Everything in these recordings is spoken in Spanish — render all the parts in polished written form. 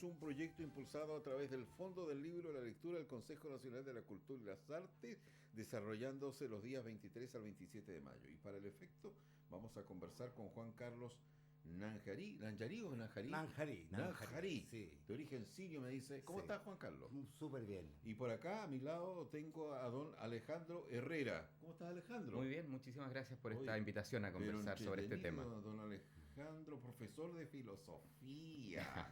es un proyecto impulsado a través del Fondo del Libro y la Lectura del Consejo Nacional de la Cultura y las Artes, desarrollándose los días 23 al 27 de mayo. Y para el efecto vamos a conversar con Juan Carlos Nanjarí. ¿Nanjarí o Nanjarí? Nanjarí, sí. De origen sirio, me dice. ¿Cómo Sí. estás, Juan Carlos? Súper bien. Y por acá a mi lado tengo a don Alejandro Herrera. ¿Cómo estás, Alejandro? Muy bien, muchísimas gracias por Oye, esta invitación a conversar pero sobre este tema. entretenido, don Alejandro, profesor de filosofía.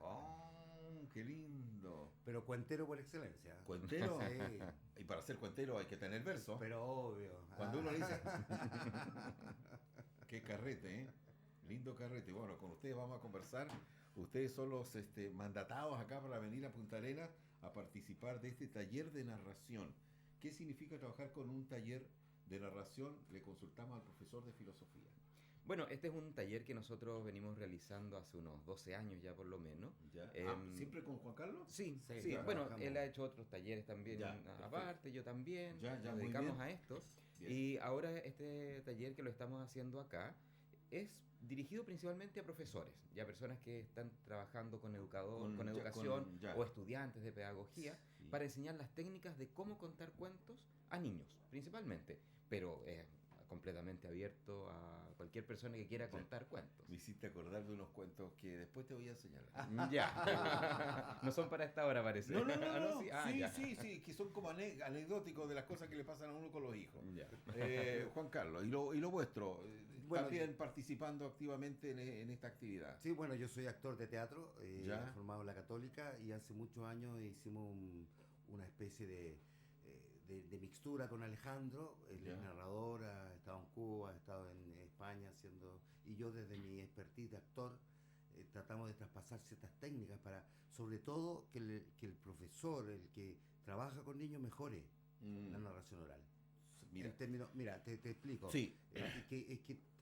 ¡Oh, qué lindo! Pero cuentero por excelencia. ¿Cuentero? Sí. Y para ser cuentero hay que tener verso. Pero obvio. Cuando uno dice... Qué carrete, ¿eh? Lindo carrete. Bueno, con ustedes vamos a conversar. Ustedes son los mandatados acá para venir a Punta Arenas a participar de este taller de narración. ¿Qué significa trabajar con un taller de narración? Le consultamos al profesor de filosofía. Bueno, este es un taller que nosotros venimos realizando hace unos 12 años ya por lo menos. ¿Ya? ¿Siempre con Juan Carlos? Sí, Sí, sí. ya Bueno, trabajamos. él ha hecho otros talleres también Ya, aparte, yo también. Ya, Nos muy dedicamos bien. a esto. Bien. Y ahora este taller que lo estamos haciendo acá es dirigido principalmente a profesores, ya personas que están trabajando con educación ya. o estudiantes de pedagogía, Sí. para enseñar las técnicas de cómo contar cuentos a niños, principalmente, pero es completamente abierto a cualquier persona que quiera contar cuentos. Me hiciste acordar de unos cuentos que después te voy a enseñar. Ya. No son para esta hora, parece. No, no, no, Ah, no. sí, ah, sí, ya. sí, que son como anecdóticos de las cosas que le pasan a uno con los hijos. Ya. Juan Carlos, y lo vuestro, Bueno, también participando activamente en esta actividad. Sí, bueno, yo soy actor de teatro, Ya. formado en la Católica, y hace muchos años hicimos una especie de mixtura con Alejandro. Él Ya. es narrador, ha estado en Cuba, ha estado en España haciendo, y yo desde mi expertise de actor tratamos de traspasar ciertas técnicas para, sobre todo, que el profesor, el que trabaja con niños, mejore la narración oral. Mira. En términos, mira, te explico. Sí.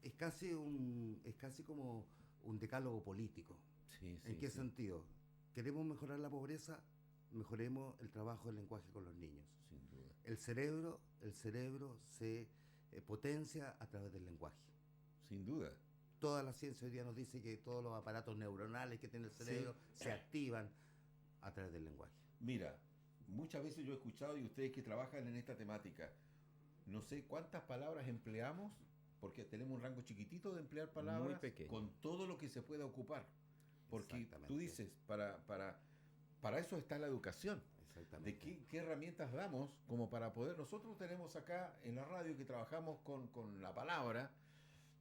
Es casi como un decálogo político. Sí, ¿En qué sentido? ¿Queremos mejorar la pobreza? Mejoremos el trabajo del lenguaje con los niños. Sin duda. El cerebro se potencia a través del lenguaje. Sin duda. Toda la ciencia hoy día nos dice que todos los aparatos neuronales que tiene el cerebro se activan a través del lenguaje. Mira, muchas veces yo he escuchado, y ustedes que trabajan en esta temática, no sé cuántas palabras empleamos, porque tenemos un rango chiquitito de emplear palabras Muy pequeño. con todo lo que se pueda ocupar. Porque Exactamente. tú dices, para eso está la educación. Exactamente. De qué herramientas damos como para poder... Nosotros tenemos acá en la radio que trabajamos con la palabra,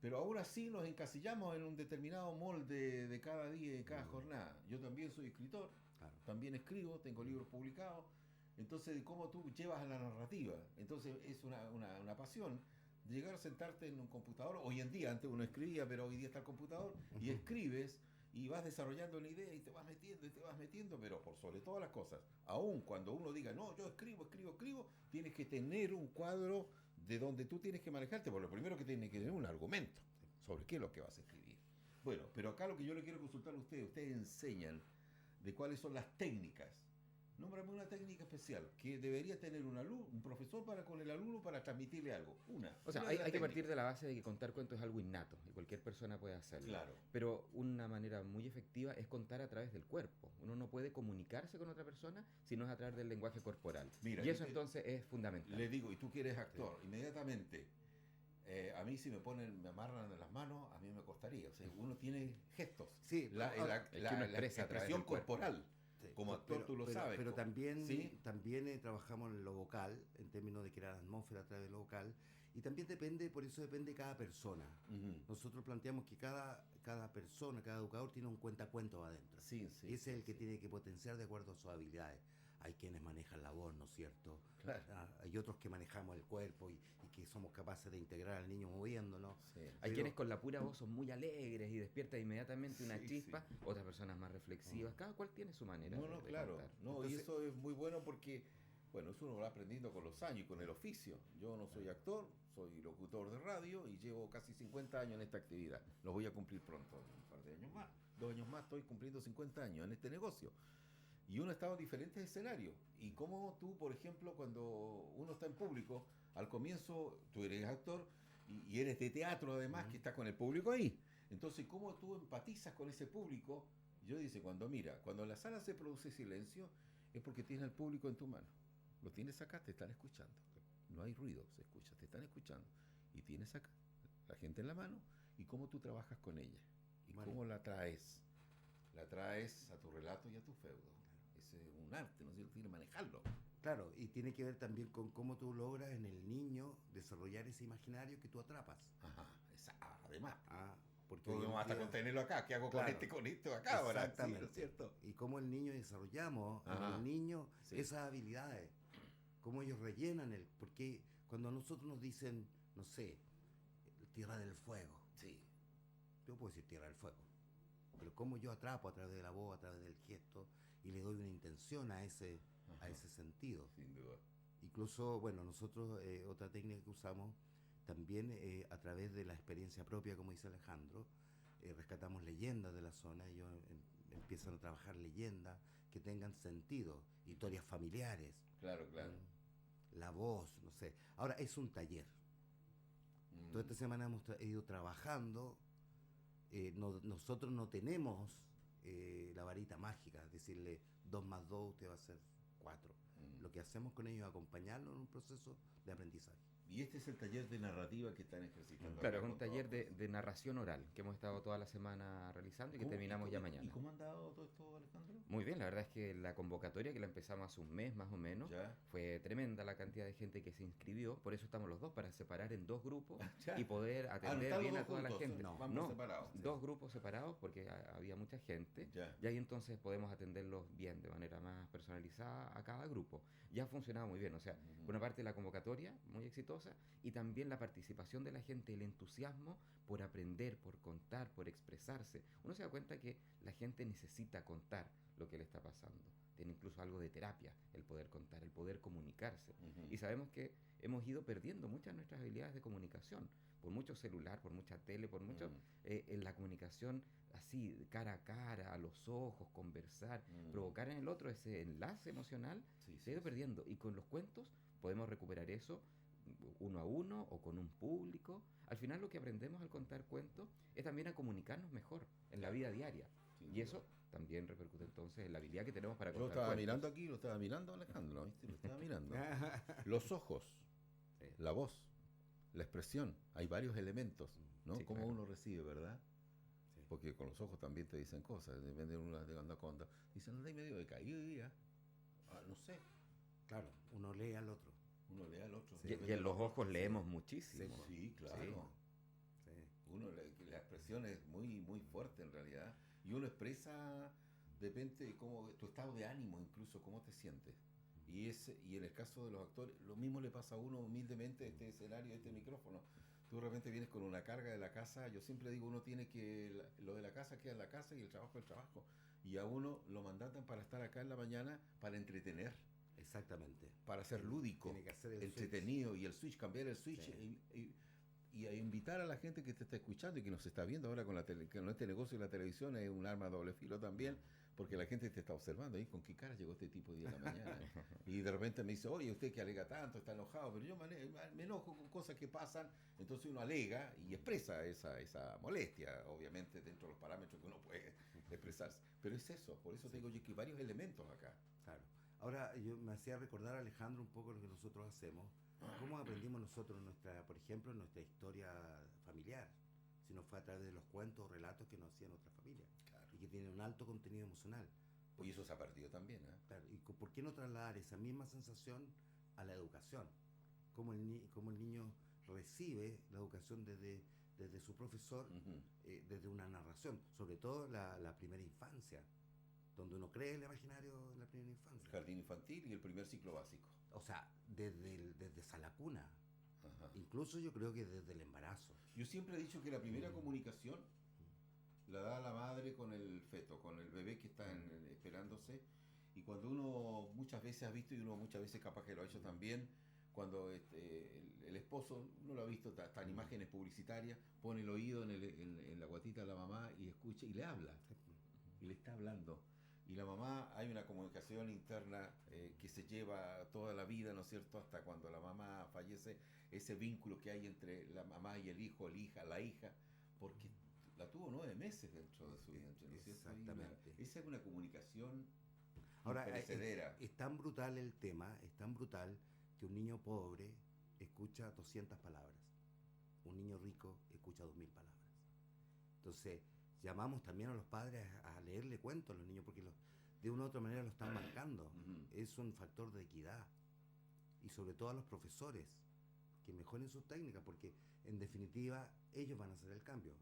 pero aún así nos encasillamos en un determinado molde de cada día y de cada jornada. Yo también soy escritor, Claro. también escribo, tengo libros publicados. Entonces, ¿cómo tú llevas a la narrativa? Entonces, es una pasión. Llegar a sentarte en un computador, hoy en día, antes uno escribía, pero hoy día está el computador, y escribes, y vas desarrollando una idea, y te vas metiendo, pero por sobre todas las cosas, aun cuando uno diga, no, yo escribo, tienes que tener un cuadro de donde tú tienes que manejarte, porque lo primero que tienes que tener es un argumento sobre qué es lo que vas a escribir. Bueno, pero acá lo que yo le quiero consultar a ustedes enseñan de cuáles son las técnicas. Nómbrame una técnica especial que debería tener un profesor para con el alumno para transmitirle algo. O sea, Una hay de las que partir técnicas. de la base de que contar cuentos es algo innato y cualquier persona puede hacerlo. Claro. Pero una manera muy efectiva es contar a través del cuerpo. Uno no puede comunicarse con otra persona si no es a través del lenguaje corporal. Mira, y eso yo te- entonces es fundamental. Le digo, y tú que eres actor, inmediatamente, a mí si me amarran las manos, a mí me costaría. O sea, uno tiene gestos. Sí, la ahora, es que uno expresa a través expresión del cuerpo. corporal. Sí, Como actor tú lo sabes. Pero también, ¿Sí? trabajamos en lo vocal, en términos de crear atmósfera a través de lo vocal, y también por eso depende de cada persona. Ujú. Nosotros planteamos que cada persona, cada educador tiene un cuentacuentos adentro. Sí, y ese es el que tiene que potenciar de acuerdo a sus habilidades. Hay quienes manejan la voz, ¿no es cierto? Claro. Hay otros que manejamos el cuerpo y que somos capaces de integrar al niño moviéndonos. Sí. Hay Pero- quienes con la pura voz son muy alegres y despiertan inmediatamente una Sí, chispa, otras personas más reflexivas, cada cual tiene su manera No, de claro. contar. No, Entonces- y eso es muy bueno porque, bueno, eso uno lo va aprendiendo con los años y con el oficio. Yo no soy actor, soy locutor de radio y llevo casi 50 años en esta actividad. Los voy a cumplir pronto, un par de años más. 2 años más estoy cumpliendo 50 años en este negocio. Y uno ha estado en diferentes escenarios. Y como tú, por ejemplo, cuando uno está en público, al comienzo tú eres actor y eres de teatro además, que está con el público ahí. Entonces, ¿cómo tú empatizas con ese público? yo dice, cuando en la sala se produce silencio, es porque tienes al público en tu mano. Lo tienes acá, te están escuchando. No hay ruido, se escucha, te están escuchando. Y tienes acá la gente en la mano y cómo tú trabajas con ella. Y Bueno. cómo la traes. La traes a tu relato y a tu feudo. Es un arte, ¿no es cierto? Tienes que manejarlo. Claro, y tiene que ver también con cómo tú logras en el niño desarrollar ese imaginario que tú atrapas. Ajá, además. Porque hoy en Podemos hasta día- contenerlo acá. ¿Qué hago Claro. con esto acá ahora? Exactamente. Sí, ¿no es cierto? Y cómo el niño desarrollamos en Ajá. el niño Sí. esas habilidades, cómo ellos rellenan porque cuando a nosotros nos dicen, no sé, Tierra del Fuego, Sí. yo puedo decir Tierra del Fuego, pero cómo yo atrapo a través de la voz, a través del gesto y le doy una intención a ese Ajá. sentido. Sin duda. Incluso, bueno, nosotros otra técnica que usamos también a través de la experiencia propia, como dice Alejandro, rescatamos leyendas de la zona, ellos empiezan a trabajar leyendas que tengan sentido, historias familiares, Claro, claro. la voz, no sé. Ahora es un taller. Toda esta semana hemos ido trabajando, nosotros no tenemos la varita mágica, decirle 2 más 2 usted va a ser 4. Lo que hacemos con ellos es acompañarlos en un proceso de aprendizaje. Y este es el taller de narrativa que están ejercitando. Claro, acá es un con taller todos. de narración oral que hemos estado toda la semana realizando y que ¿Cómo- terminamos ya ¿Y mañana. cómo han dado todo esto, Alejandro? Muy bien, la verdad es que la convocatoria que la empezamos hace un mes más o menos, Ya. fue tremenda la cantidad de gente que se inscribió, por eso estamos los dos, para separar en 2 grupos Ya. y poder no atender están bien los a dos toda la juntos, gente. no, vamos separados. 2 grupos separados porque había mucha gente Ya. y ahí entonces podemos atenderlos bien, de manera más personalizada a cada grupo. Ya ha funcionado muy bien, o sea, Ujú. por una parte la convocatoria, muy exitosa, y también la participación de la gente, el entusiasmo por aprender, por contar, por expresarse. Uno se da cuenta que la gente necesita contar lo que le está pasando. Tiene incluso algo de terapia el poder contar, el poder comunicarse. Ujú. Y sabemos que hemos ido perdiendo muchas de nuestras habilidades de comunicación, por mucho celular, por mucha tele, por mucho en la comunicación así, cara a cara, a los ojos, conversar, provocar en el otro ese enlace emocional, Sí, se ha ido sí. perdiendo. Y con los cuentos podemos recuperar eso uno a uno o con un público. Al final lo que aprendemos al contar cuentos es también a comunicarnos mejor en la Claro. vida diaria. Sin Y duda. eso también repercute entonces en la habilidad que tenemos para Yo contar estaba cuentos. mirando aquí, lo estaba mirando, Alejandro, ¿viste? Lo estaba mirando. Los ojos, Sí. la voz, la expresión, hay varios elementos, ¿no? Sí, Cómo claro. uno recibe, ¿verdad? Sí. Porque con los ojos también te dicen cosas, depende de uno de anda conda. Dicen, anda ahí medio de caída. No sé, Claro, uno lee al otro. uno lee al otro. Y, depende y en de los lo- ojos leemos muchísimo. Sí, claro. Sí. La expresión es muy, muy fuerte en realidad. Y uno expresa, depende de cómo, tu estado de ánimo, incluso cómo te sientes. Y en el caso de los actores, lo mismo le pasa a uno humildemente, este escenario, este micrófono. Tú de repente vienes con una carga de la casa. Yo siempre digo, uno tiene que, lo de la casa queda en la casa y el trabajo es el trabajo. Y a uno lo mandatan para estar acá en la mañana para entretener, Exactamente. para ser lúdico, Tiene que hacer el entretenido, y el switch, cambiar el switch Sí. y a invitar a la gente que te está escuchando y que nos está viendo ahora con que este negocio de la televisión es un arma a doble filo también, porque la gente te está observando ahí con qué cara llegó este tipo hoy día en la mañana. Y de repente me dice, oye, usted que alega tanto, está enojado, pero yo me enojo con cosas que pasan. Entonces uno alega y expresa esa molestia, obviamente dentro de los parámetros que uno puede expresarse. Pero es eso, por eso te digo yo que hay varios elementos acá. Claro. Ahora yo me hacía recordar, Alejandro, un poco lo que nosotros hacemos. ¿Cómo aprendimos nosotros por ejemplo, nuestra historia familiar? Si no fue a través de los cuentos o relatos que nos hacían nuestra familia. Claro. Y que tienen un alto contenido emocional. Y eso se ha perdido también, ¿eh? Claro, ¿y por qué no trasladar esa misma sensación a la educación? ¿Cómo el niño recibe la educación desde su profesor, Ujú. desde una narración? Sobre todo la primera infancia, donde uno cree el imaginario en la primera El infancia. jardín infantil y el primer ciclo básico. O sea, desde esa la cuna. Ajá. Incluso yo creo que desde el embarazo. Yo siempre he dicho que la primera comunicación la da la madre con el feto, con el bebé que está esperándose. Y cuando uno muchas veces ha visto, y uno muchas veces capaz que lo ha hecho también, cuando el esposo, uno lo ha visto, está en imágenes publicitarias, pone el oído en la guatita de la mamá y escucha y le habla, y le está hablando. Y la mamá, hay una comunicación interna que se lleva toda la vida, ¿no es cierto? Hasta cuando la mamá fallece, ese vínculo que hay entre la mamá y el hijo, la hija, porque la tuvo 9 meses dentro de su vientre, ¿no es cierto? Exactamente. Esa es una comunicación Ahora, imperecedera. es tan brutal el tema, es tan brutal que un niño pobre escucha 200 palabras. Un niño rico escucha 2000 palabras. Entonces, llamamos también a los padres a leerle cuentos a los niños porque de una u otra manera lo están marcando. Ujú. Es un factor de equidad. Y sobre todo a los profesores, que mejoren sus técnicas, porque en definitiva ellos van a hacer el cambio.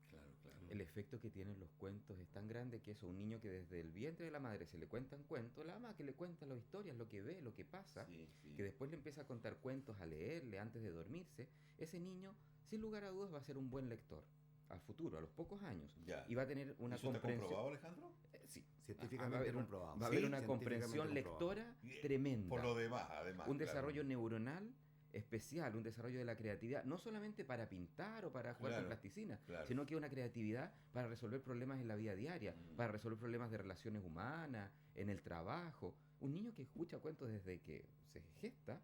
Claro, claro. El efecto que tienen los cuentos es tan grande que eso, un niño que desde el vientre de la madre se le cuentan cuentos, la mamá que le cuenta las historias, lo que ve, lo que pasa, Sí, sí. que después le empieza a contar cuentos, a leerle antes de dormirse, ese niño, sin lugar a dudas, va a ser un buen lector al futuro, a los pocos años. Ya. Y va a tener una ¿Eso está comprensión. comprobado, Alejandro? Sí. Científicamente va a haber comprobado. Va a haber Sí, una comprensión científicamente comprobado. lectora tremenda. Por lo demás, además. Un claro. desarrollo neuronal especial, un desarrollo de la creatividad, no solamente para pintar o para jugar Claro, con plasticina, claro. sino que una creatividad para resolver problemas en la vida diaria, para resolver problemas de relaciones humanas, en el trabajo. Un niño que escucha cuentos desde que se gesta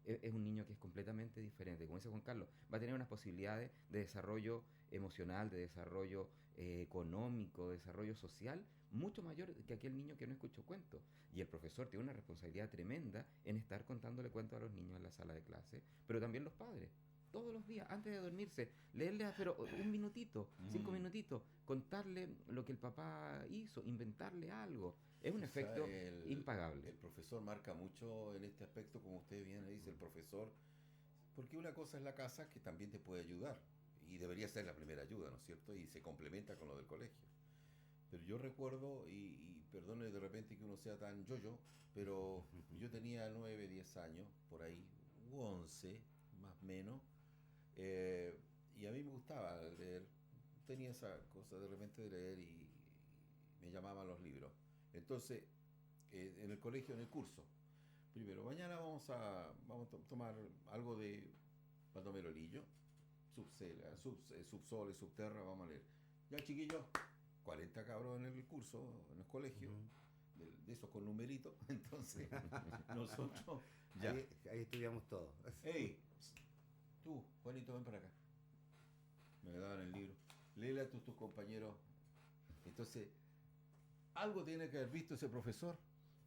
es un niño que es completamente diferente. Como dice Juan Carlos, va a tener unas posibilidades de desarrollo emocional, de desarrollo económico, de desarrollo social, mucho mayor que aquel niño que no escuchó cuentos. Y el profesor tiene una responsabilidad tremenda en estar contándole cuentos a los niños en la sala de clase, pero también los padres. Todos los días, antes de dormirse, leerle, pero un minutito, 5 minutitos, contarle lo que el papá hizo, inventarle algo. Es un O sea, efecto impagable. El profesor marca mucho en este aspecto, como usted bien le dice, el profesor, porque una cosa es la casa que también te puede ayudar, y debería ser la primera ayuda, ¿no es cierto? Y se complementa con lo del colegio. Pero yo recuerdo, y perdone de repente que uno sea tan yo-yo, pero yo tenía 9, 10 años, por ahí, u 11, más o menos, y a mí me gustaba leer, tenía esa cosa de repente de leer y me llamaban los libros. Entonces, en el colegio, en el curso, primero, mañana vamos a tomar algo de Baldomero Lillo, Subsol y Subterra, vamos a leer. Ya, chiquillos, 40 cabros en el curso, en los colegios, de esos con numeritos. Entonces, nosotros ya. Ahí estudiamos todo. ¡Ey! Tú, Juanito, ven para acá. Me daban el libro. Léele a tus compañeros. Entonces, algo tiene que haber visto ese profesor.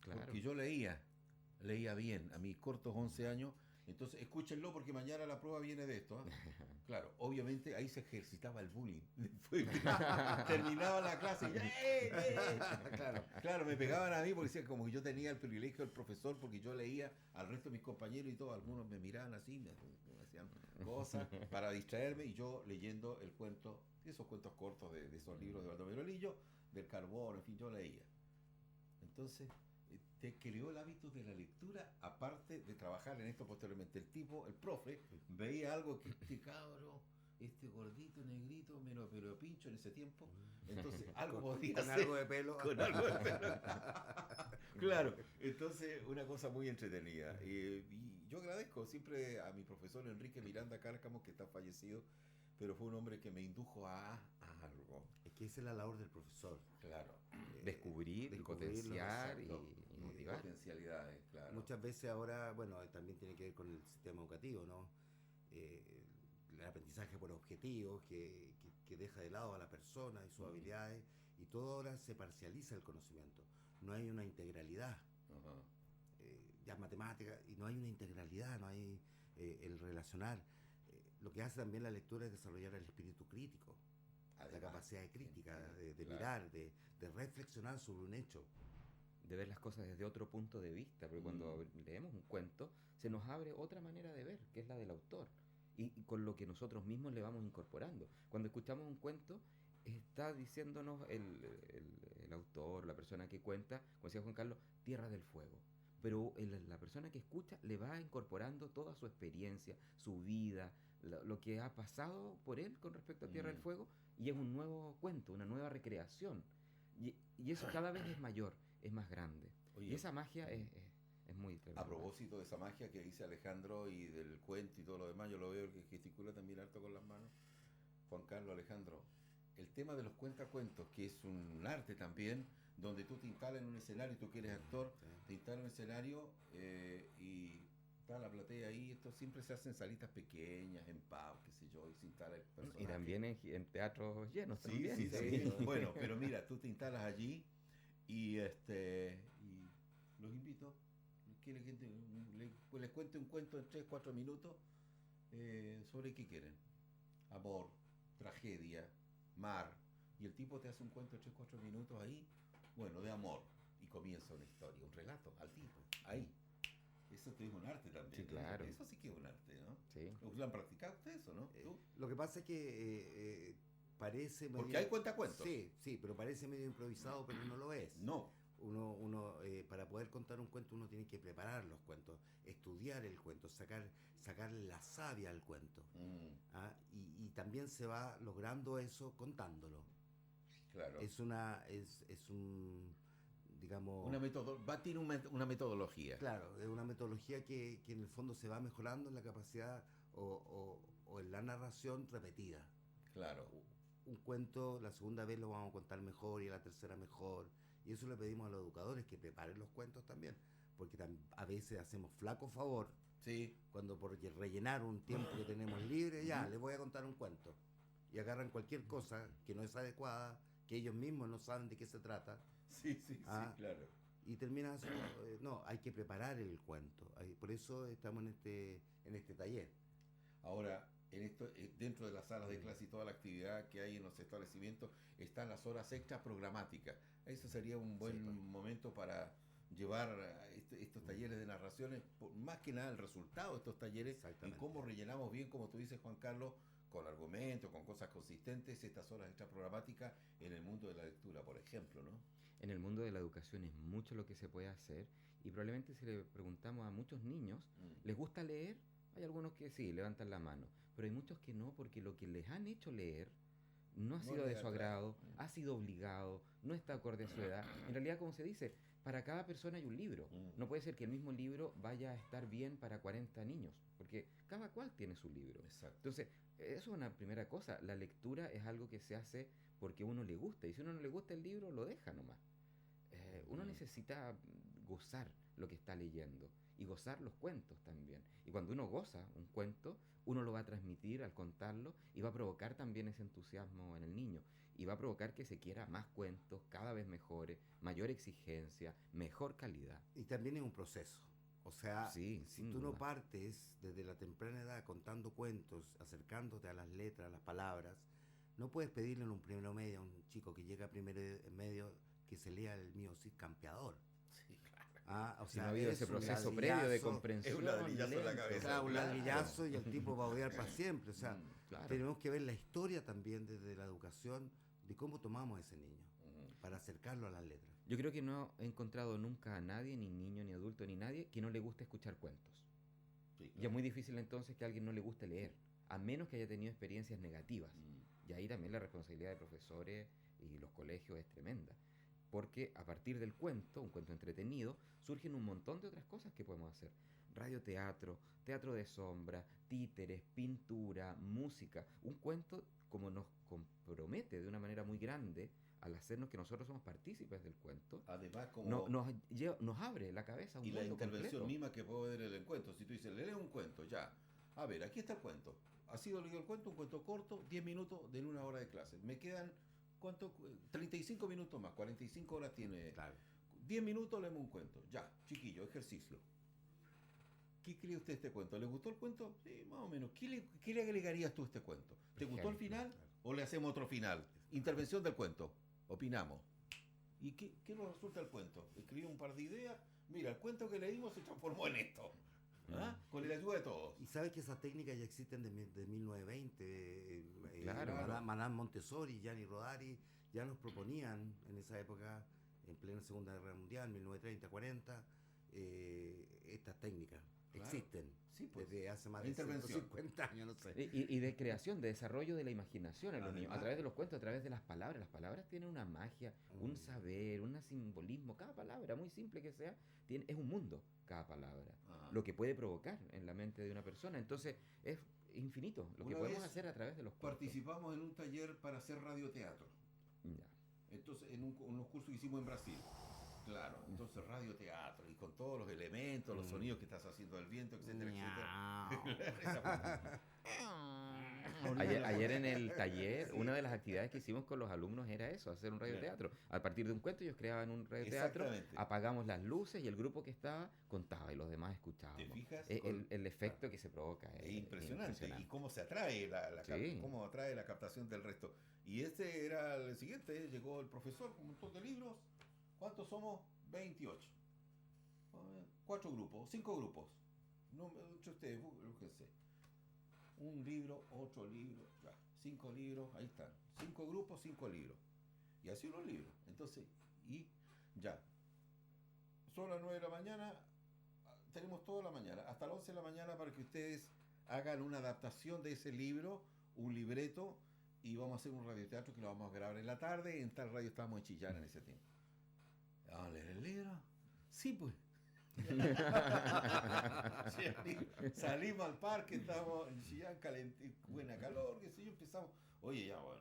Claro. Porque yo leía bien a mis cortos 11 años. Entonces, escúchenlo porque mañana la prueba viene de esto. Claro, obviamente ahí se ejercitaba el bullying. Después terminaba la clase y ya, claro, me pegaban a mí porque decían como que yo tenía el privilegio del profesor porque yo leía al resto de mis compañeros y todos, algunos me miraban así, me hacían cosas para distraerme y yo leyendo el cuento, esos cuentos cortos de esos libros de Baldomero Lillo, del carbón, en fin, yo leía. Entonces, te creó el hábito de la lectura, aparte de trabajar en esto posteriormente. El profe, veía algo que este cabro, este gordito, negrito, pero pincho en ese tiempo, entonces algo podía con hacer. algo de pelo. Con algo de pelo. Claro, entonces una cosa muy entretenida. Y yo agradezco siempre a mi profesor Enrique Miranda Cárcamo, que está fallecido, pero fue un hombre que me indujo a algo. Es que esa es la labor del profesor. Claro. Descubrir, potenciar y motivar. Potencialidades, claro. Muchas veces ahora, bueno, también tiene que ver con el sistema educativo, ¿no? El aprendizaje por objetivos que deja de lado a la persona y sus habilidades, y todo ahora se parcializa el conocimiento. No hay una integralidad. Ya matemática, y no hay una integralidad, no hay el relacionar. Lo que hace también la lectura es desarrollar el espíritu crítico, la capacidad de crítica, de claro. mirar, de reflexionar sobre un hecho. De ver las cosas desde otro punto de vista, porque cuando leemos un cuento se nos abre otra manera de ver, que es la del autor, y con lo que nosotros mismos le vamos incorporando. Cuando escuchamos un cuento, está diciéndonos el autor, la persona que cuenta, como decía Juan Carlos, Tierra del Fuego. Pero la persona que escucha le va incorporando toda su experiencia, su vida, lo que ha pasado por él con respecto a Tierra del Fuego, y es un nuevo cuento, una nueva recreación. Y eso cada vez es mayor, es más grande. Oye, y esa magia es muy tremenda. A propósito de esa magia que dice Alejandro y del cuento y todo lo demás, yo lo veo que gesticula también harto con las manos. Juan Carlos, Alejandro, el tema de los cuentacuentos, que es un arte también, donde tú te instalas en un escenario y tú que eres actor, te instalas en un escenario y está la platea ahí, esto siempre se hacen salitas pequeñas, en pub, qué sé yo, y se instala el personaje. Y también en teatros llenos Sí, también. sí, también. Bueno, pero mira, tú te instalas allí y y los invito que les cuente un cuento en 3, 4 minutos sobre qué quieren. Amor, tragedia, mar. Y el tipo te hace un cuento en 3, 4 minutos ahí, bueno, de amor. Y comienza una historia, un relato al tipo, ahí. Eso es un arte también. Sí, claro. Eso sí que es un arte, ¿no? Sí. ¿Lo han practicado ustedes eso, no? ¿Tú? Lo que pasa es que parece medio... Porque hay cuentacuentos. Sí, sí, pero parece medio improvisado, pero no lo es. No. Para poder contar un cuento uno tiene que preparar los cuentos, estudiar el cuento, sacarle la savia al cuento. ¿Ah? Y también se va logrando eso contándolo. Claro. Es un, digamos... tiene una metodología. Claro, es una metodología que en el fondo se va mejorando en la capacidad o en la narración repetida. Claro. Un cuento, la segunda vez lo vamos a contar mejor y la tercera mejor. Y eso le pedimos a los educadores que preparen los cuentos también. Porque a veces hacemos flaco favor. Sí. Cuando por rellenar un tiempo que tenemos libre, ya, les voy a contar un cuento. Y agarran cualquier cosa que no es adecuada, que ellos mismos no saben de qué se trata. Sí, claro. Y terminan haciendo... no, hay que preparar el cuento. Por eso estamos en este taller. Ahora, dentro de las salas de clase y toda la actividad que hay en los establecimientos, están las horas extras programáticas. Eso sería un buen momento para llevar estos talleres de narraciones, más que nada el resultado de estos talleres y cómo rellenamos bien, como tú dices, Juan Carlos, con argumentos, con cosas consistentes, estas horas extra programáticas en el mundo de la lectura, por ejemplo, ¿no? En el mundo de la educación es mucho lo que se puede hacer y probablemente si le preguntamos a muchos niños, ¿les gusta leer? Hay algunos que sí, levantan la mano, pero hay muchos que no, porque lo que les han hecho leer no ha sido de su agrado, ha sido obligado, no está acorde a su edad. En realidad, como se dice, para cada persona hay un libro. No puede ser que el mismo libro vaya a estar bien para 40 niños, porque cada cual tiene su libro. Exacto. Entonces, eso es una primera cosa. La lectura es algo que se hace porque a uno le gusta, y si a uno no le gusta el libro, lo deja nomás. Uno necesita gozar lo que está leyendo y gozar los cuentos también. Y cuando uno goza un cuento, uno lo va a transmitir al contarlo y va a provocar también ese entusiasmo en el niño. Y va a provocar que se quiera más cuentos, cada vez mejores, mayor exigencia, mejor calidad. Y también es un proceso. O sea, sí, si tú no partes desde la temprana edad contando cuentos, acercándote a las letras, a las palabras, no puedes pedirle en un primero medio a un chico que llega a primero medio que se lea el mío Cid Campeador. Sí, claro. O si sea, no ha habido ese proceso previo de comprensión. Es un ladrillazo en la cabeza. Claro, un ladrillazo y el tipo va a odiar para siempre. O sea, claro. Tenemos que ver la historia también desde la educación de cómo tomamos a ese niño para acercarlo a las letras. Yo creo que no he encontrado nunca a nadie, ni niño, ni adulto, ni nadie, que no le guste escuchar cuentos. Sí, claro. Y es muy difícil entonces que a alguien no le guste leer, a menos que haya tenido experiencias negativas. Y ahí también la responsabilidad de profesores y los colegios es tremenda. Porque a partir del cuento, un cuento entretenido, surgen un montón de otras cosas que podemos hacer. Radioteatro, teatro de sombra, títeres, pintura, música. Un cuento como nos compromete de una manera muy grande al hacernos que nosotros somos partícipes del cuento. Además, como... nos abre la cabeza a un y mundo la intervención completo. misma que puede ver el encuentro. Si tú dices, lee un cuento, ya. A ver, aquí está el cuento. Ha sido leído el cuento, un cuento corto, 10 minutos de 1 hora de clase. Me quedan, ¿cuánto? 35 minutos más, 45 horas tiene. Claro. 10 minutos leemos un cuento. Ya, chiquillo, ejercicio. ¿Qué cree usted de este cuento? ¿Le gustó el cuento? Sí, más o menos. ¿Qué le agregarías tú a este cuento? ¿Te gustó el final o le hacemos otro final? Intervención del cuento. Opinamos. ¿Y qué nos resulta el cuento? Escribí un par de ideas. Mira, el cuento que leímos se transformó en esto. Con la ayuda de todos. Y sabes que esas técnicas ya existen de 1920. Claro. Madame Montessori, Gianni Rodari ya nos proponían en esa época, en plena Segunda Guerra Mundial, 1930, 40, estas técnicas. Claro. Existen. Sí, pues, desde hace más de 150 años, no sé. Y de creación, de desarrollo de la imaginación en los niños, a través de los cuentos, a través de las palabras. Las palabras tienen una magia, un saber, un simbolismo. Cada palabra, muy simple que sea, es un mundo, cada palabra. Lo que puede provocar en la mente de una persona. Entonces, es infinito lo que podemos hacer a través de los cuentos. Participamos en un taller para hacer radioteatro. Ya. Entonces, en unos cursos que hicimos en Brasil. Claro, entonces radioteatro y con todos los elementos, los sonidos que estás haciendo del viento, etcétera, etcétera. Ayer en el taller, una de las actividades que hicimos con los alumnos era eso, hacer un radioteatro. A partir de un cuento ellos creaban un radioteatro, Exactamente. apagamos las luces y el grupo que estaba contaba y los demás ¿Te escuchábamos. fijas? El efecto que se provoca Es impresionante. Y cómo se atrae Sí. cómo atrae la captación del resto. Y este era el siguiente, llegó el profesor con un montón de libros. ¿Cuántos somos? 28. 4 grupos, 5 grupos. No, ustedes, búsquense. Un libro, otro libro, ya. 5 libros, ahí están. 5 grupos, 5 libros. Y así los libros. Entonces, y ya. Son las 9 de la mañana, tenemos toda la mañana, hasta las 11 de la mañana para que ustedes hagan una adaptación de ese libro, un libreto, y vamos a hacer un radioteatro que lo vamos a grabar en la tarde. En tal radio estábamos en Chillán en ese tiempo. ¿Vamos a leer el libro? Sí, pues. Salimos al parque, estábamos en Chillán, buena calor, qué sé yo, empezamos. Oye, ya, bueno,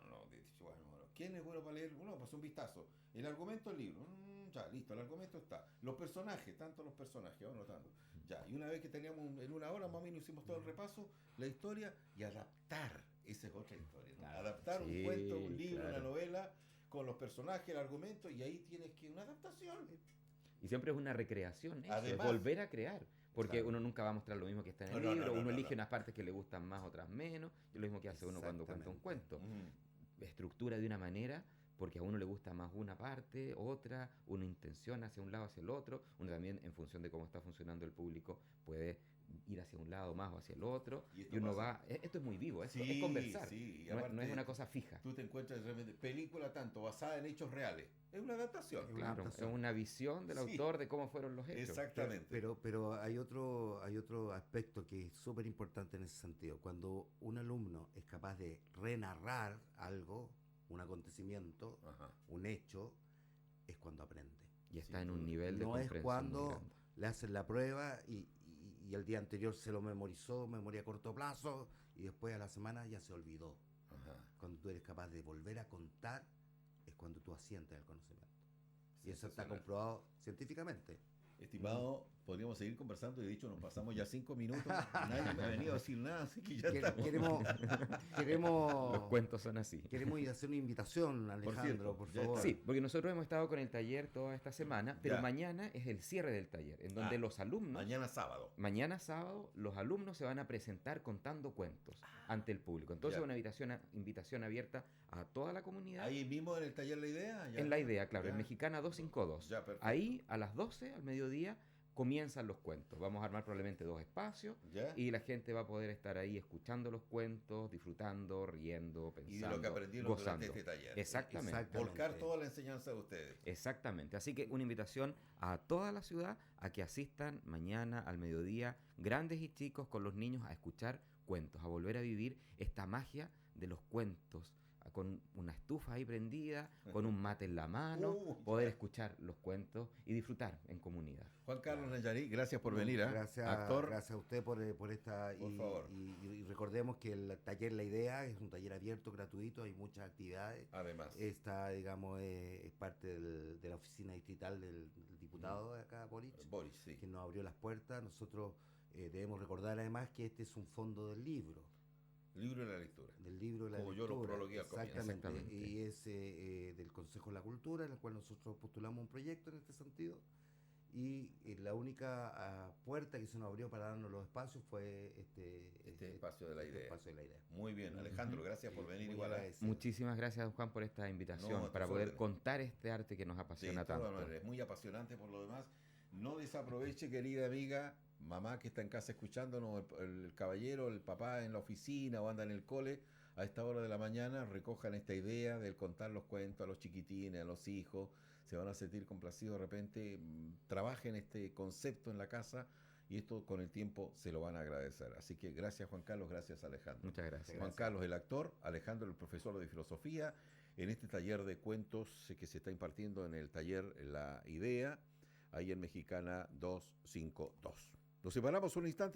¿quién es bueno para leer? Bueno, pasó un vistazo. El argumento del libro, ya, listo, el argumento está. Los personajes, tanto los personajes, vamos notando. Ya, y una vez que teníamos en una hora más o menos hicimos todo el repaso, la historia y adaptar. Esa es otra historia, ¿no? Adaptar un cuento, un libro, una novela, con los personajes, el argumento, y ahí tienes que una adaptación. Y siempre es una recreación, eso, Además, es volver a crear. Porque claro, uno nunca va a mostrar lo mismo que está en el libro, uno elige unas partes que le gustan más, otras menos, y lo mismo que hace uno cuando cuenta un cuento. Estructura de una manera, porque a uno le gusta más una parte, otra, uno intenciona hacia un lado, hacia el otro, uno también en función de cómo está funcionando el público puede ir hacia un lado más o hacia el otro, y uno va, esto es muy vivo, esto es conversar, sí, no es una cosa fija. Tú te encuentras realmente película tanto basada en hechos reales, es una adaptación. Claro, es una visión del autor de cómo fueron los hechos. Exactamente. Pero hay otro aspecto que es súper importante en ese sentido. Cuando un alumno es capaz de renarrar algo, un acontecimiento, un hecho, es cuando aprende. Y está en un nivel de no comprensión es cuando muy grande. le hacen la prueba y el día anterior se lo memorizó, memoria a corto plazo, y después a la semana ya se olvidó. Cuando tú eres capaz de volver a contar, es cuando tú asientes el conocimiento. Y eso está comprobado científicamente. Estimado, podríamos seguir conversando y de hecho nos pasamos ya 5 minutos. Nadie me ha venido a decir nada, así que ya Queremos Los cuentos son así. Queremos ir a hacer una invitación, Alejandro, por favor. Sí, porque nosotros hemos estado con el taller toda esta semana, pero Ya. mañana es el cierre del taller, en donde los alumnos... Mañana sábado, los alumnos se van a presentar contando cuentos ante el público. Entonces, Ya. una invitación abierta a toda la comunidad. ahí mismo en el taller La Idea. Ya. En La Idea, claro, Ya. en Mexicana 252. Ya, perfecto. Ahí, a las 12, al mediodía, comienzan los cuentos. Vamos a armar probablemente 2 espacios Ya. y la gente va a poder estar ahí escuchando los cuentos, disfrutando, riendo, pensando, Y de lo que aprendieron gozando. durante este taller. Exactamente. Volcar toda la enseñanza de ustedes. Exactamente. Así que una invitación a toda la ciudad a que asistan mañana al mediodía, grandes y chicos, con los niños a escuchar cuentos, a volver a vivir esta magia de los cuentos, con una estufa ahí prendida, con un mate en la mano, poder escuchar los cuentos y disfrutar en comunidad. Juan Carlos Nayarí, gracias por venir. Gracias, Actor. gracias a usted por esta. Por favor. Y recordemos que el taller La Idea es un taller abierto, gratuito, hay muchas actividades. Además. Esta, digamos, es parte de la oficina distrital del diputado de acá, Boric, sí. que nos abrió las puertas. Nosotros debemos recordar además que este es un fondo del libro. Libro de la lectura. Del libro de la Como lectura. yo lo prologué al comienzo. Exactamente. Y es del Consejo de la Cultura, en el cual nosotros postulamos un proyecto en este sentido. Y la única puerta que se nos abrió para darnos los espacios fue este espacio de La Idea. Espacio de La Idea. Muy bien, Alejandro, gracias por venir. Muy igual. agradecido. Muchísimas gracias, Juan, por esta invitación, para poder contar este arte que nos apasiona tanto. Es muy apasionante por lo demás. No desaproveche, querida amiga, mamá que está en casa escuchándonos, el caballero, el papá en la oficina o anda en el cole, a esta hora de la mañana recojan esta idea del contar los cuentos a los chiquitines, a los hijos, se van a sentir complacidos de repente, trabajen este concepto en la casa y esto con el tiempo se lo van a agradecer. Así que gracias Juan Carlos, gracias Alejandro. Muchas gracias. Juan Carlos el actor, Alejandro el profesor de filosofía, en este taller de cuentos que se está impartiendo en el taller La Idea, ahí en Mexicana 252. Nos separamos un instante.